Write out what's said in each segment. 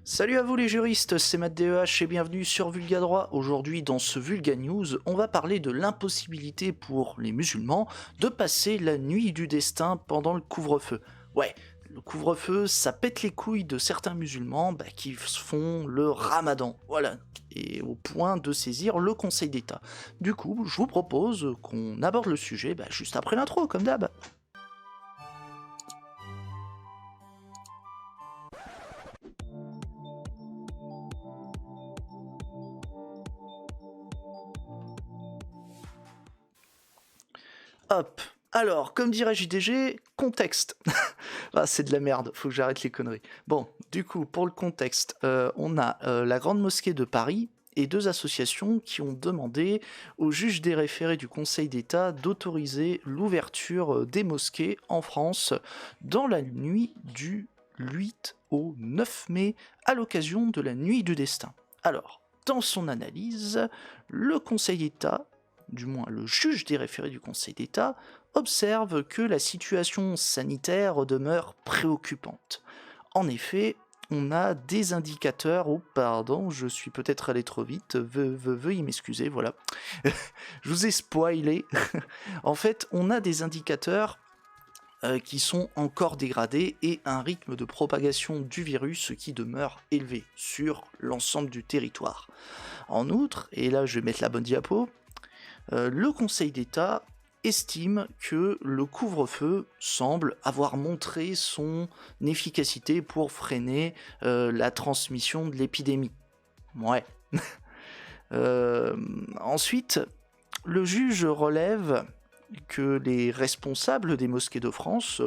Salut à vous les juristes, c'est Matt DEH et bienvenue sur Vulga Droit. Aujourd'hui dans ce Vulga News, on va parler de l'impossibilité pour les musulmans de passer la nuit du destin pendant le couvre-feu. Ouais, le couvre-feu, ça pète les couilles de certains musulmans qui font le ramadan, voilà, et au point de saisir le Conseil d'État. Du coup, je vous propose qu'on aborde le sujet juste après l'intro, comme d'hab. Hop. Alors, comme dirait JDG, contexte. Ah, c'est de la merde, faut que j'arrête les conneries. Bon, du coup, pour le contexte, on a la Grande Mosquée de Paris et deux associations qui ont demandé au juge des référés du Conseil d'État d'autoriser l'ouverture des mosquées en France dans la nuit du 8 au 9 mai à l'occasion de la Nuit du Destin. Alors, dans son analyse, le Conseil d'État, du moins le juge des référés du Conseil d'État, observe que la situation sanitaire demeure préoccupante. En effet, on a des indicateurs, oh pardon, je suis peut-être allé trop vite, veuillez m'excuser, voilà. Je vous ai spoilé. En fait, on a des indicateurs qui sont encore dégradés et un rythme de propagation du virus qui demeure élevé sur l'ensemble du territoire. En outre, et là je vais mettre la bonne diapo, le Conseil d'État estime que le couvre-feu semble avoir montré son efficacité pour freiner la transmission de l'épidémie. Ouais. Ensuite, le juge relève que les responsables des mosquées de France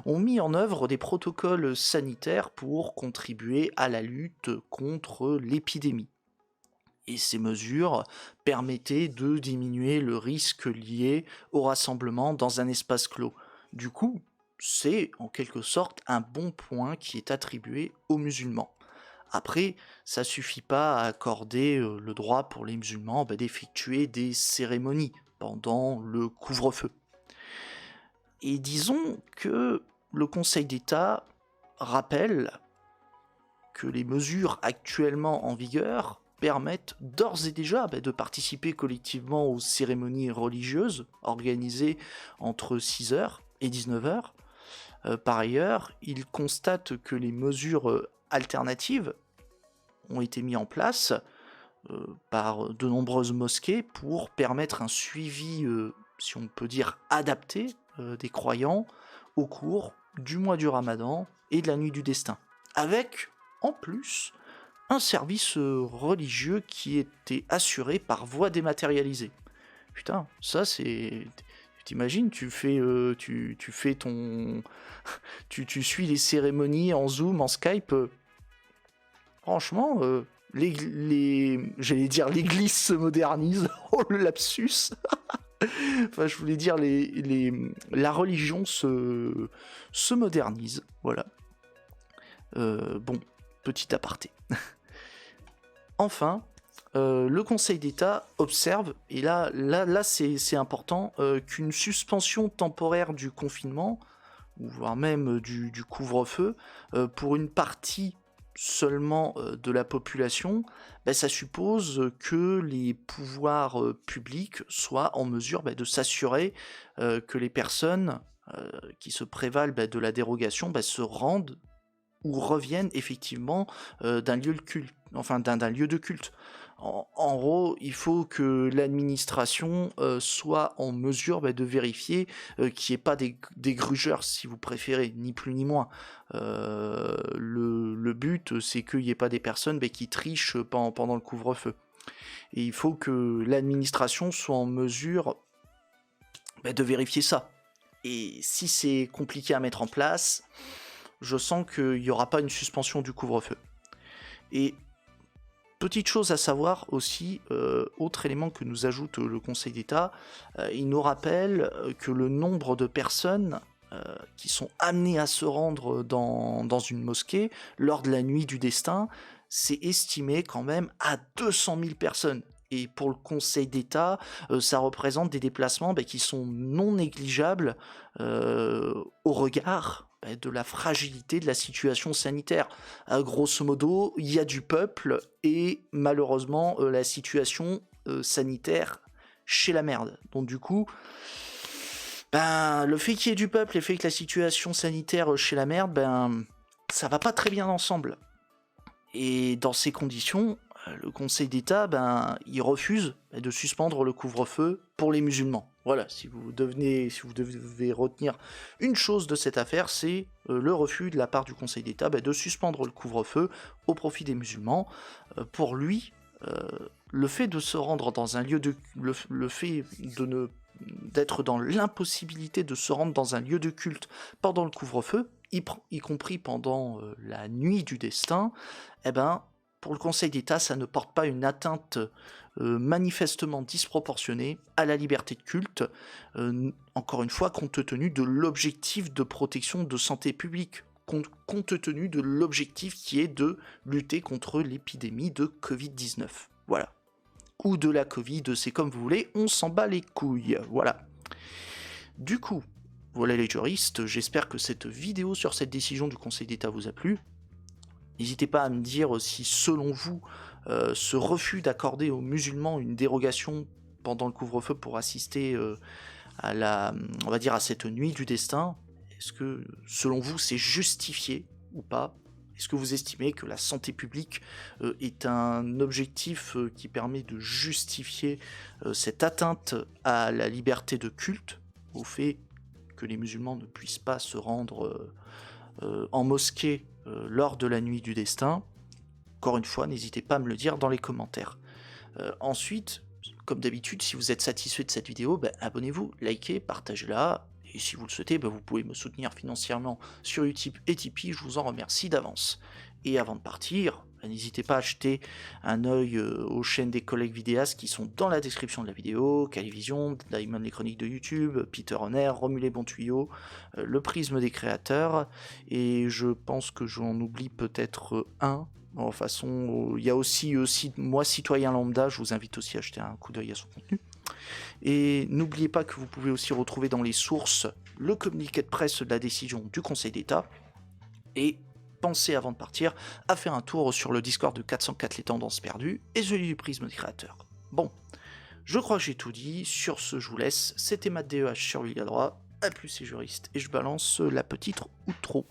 ont mis en œuvre des protocoles sanitaires pour contribuer à la lutte contre l'épidémie. Et ces mesures permettaient de diminuer le risque lié au rassemblement dans un espace clos. Du coup, c'est en quelque sorte un bon point qui est attribué aux musulmans. Après, ça suffit pas à accorder le droit pour les musulmans d'effectuer des cérémonies pendant le couvre-feu. Et disons que le Conseil d'État rappelle que les mesures actuellement en vigueur permettent d'ores et déjà de participer collectivement aux cérémonies religieuses organisées entre 6h et 19h. Par ailleurs, il constate que les mesures alternatives ont été mises en place par de nombreuses mosquées pour permettre un suivi, si on peut dire, adapté des croyants au cours du mois du Ramadan et de la nuit du destin. Avec, en plus, un service religieux qui était assuré par voie dématérialisée. Putain, ça c'est... T'imagines, tu fais ton... tu suis les cérémonies en Zoom, en Skype. Franchement, j'allais dire l'église se modernise. Oh le lapsus. Enfin, je voulais dire la religion se modernise. Voilà. Bon, petit aparté. Enfin, le Conseil d'État observe, et là c'est important, qu'une suspension temporaire du confinement, ou voire même du couvre-feu, pour une partie seulement de la population, ça suppose que les pouvoirs publics soient en mesure de s'assurer que les personnes qui se prévalent de la dérogation se rendent ou reviennent effectivement d'un lieu de culte, enfin d'un lieu de culte. En gros, il faut que l'administration soit en mesure de vérifier qu'il n'y ait pas des grugeurs, si vous préférez, ni plus ni moins. Le but, c'est qu'il n'y ait pas des personnes qui trichent pendant le couvre-feu. Et il faut que l'administration soit en mesure de vérifier ça. Et si c'est compliqué à mettre en place, je sens qu'il n'y aura pas une suspension du couvre-feu. Et petite chose à savoir aussi, autre élément que nous ajoute le Conseil d'État, il nous rappelle que le nombre de personnes qui sont amenées à se rendre dans une mosquée lors de la nuit du destin, c'est estimé quand même à 200 000 personnes. Et pour le Conseil d'État, ça représente des déplacements qui sont non négligeables au regard de la fragilité de la situation sanitaire. Grosso modo, il y a du peuple et malheureusement la situation sanitaire chez la merde. Donc du coup, le fait qu'il y ait du peuple et le fait que la situation sanitaire chez la merde, ça va pas très bien ensemble. Et dans ces conditions, le Conseil d'État, il refuse de suspendre le couvre-feu pour les musulmans. Voilà, si vous devez retenir une chose de cette affaire, c'est le refus de la part du Conseil d'État de suspendre le couvre-feu au profit des musulmans. Pour lui, le fait de se rendre dans un lieu de... le fait de ne d'être dans l'impossibilité de se rendre dans un lieu de culte pendant le couvre-feu, y compris pendant la nuit du destin, pour le Conseil d'État, ça ne porte pas une atteinte manifestement disproportionnée à la liberté de culte, encore une fois, compte tenu de l'objectif de protection de santé publique, compte tenu de l'objectif qui est de lutter contre l'épidémie de Covid-19. Voilà. Ou de la Covid, c'est comme vous voulez, on s'en bat les couilles. Voilà. Du coup, voilà les juristes, j'espère que cette vidéo sur cette décision du Conseil d'État vous a plu. N'hésitez pas à me dire si, selon vous, ce refus d'accorder aux musulmans une dérogation pendant le couvre-feu pour assister à cette nuit du destin, est-ce que, selon vous, c'est justifié ou pas ? Est-ce que vous estimez que la santé publique est un objectif qui permet de justifier cette atteinte à la liberté de culte, au fait que les musulmans ne puissent pas se rendre en mosquée lors de la nuit du destin? Encore une fois, n'hésitez pas à me le dire dans les commentaires. Ensuite, comme d'habitude, si vous êtes satisfait de cette vidéo, abonnez-vous, likez, partagez-la. Et si vous le souhaitez, vous pouvez me soutenir financièrement sur Utip et Tipeee, je vous en remercie d'avance. Et avant de partir, n'hésitez pas à jeter un œil aux chaînes des collègues vidéastes qui sont dans la description de la vidéo, Calivision, Diamond les chroniques de YouTube, Peter Honner, Romulé Bon Tuyau, le prisme des créateurs, et je pense que j'en oublie peut-être un. Bon, de toute façon, il y a aussi moi, citoyen lambda, je vous invite aussi à jeter un coup d'œil à son contenu. Et n'oubliez pas que vous pouvez aussi retrouver dans les sources le communiqué de presse de la décision du Conseil d'État. Et pensez avant de partir à faire un tour sur le Discord de 404 les tendances perdues et celui du prisme des créateurs. Bon, je crois que j'ai tout dit. Sur ce, je vous laisse. C'était Matt DEH sur Liga Droit. A plus, c'est juriste. Et je balance la petite outro.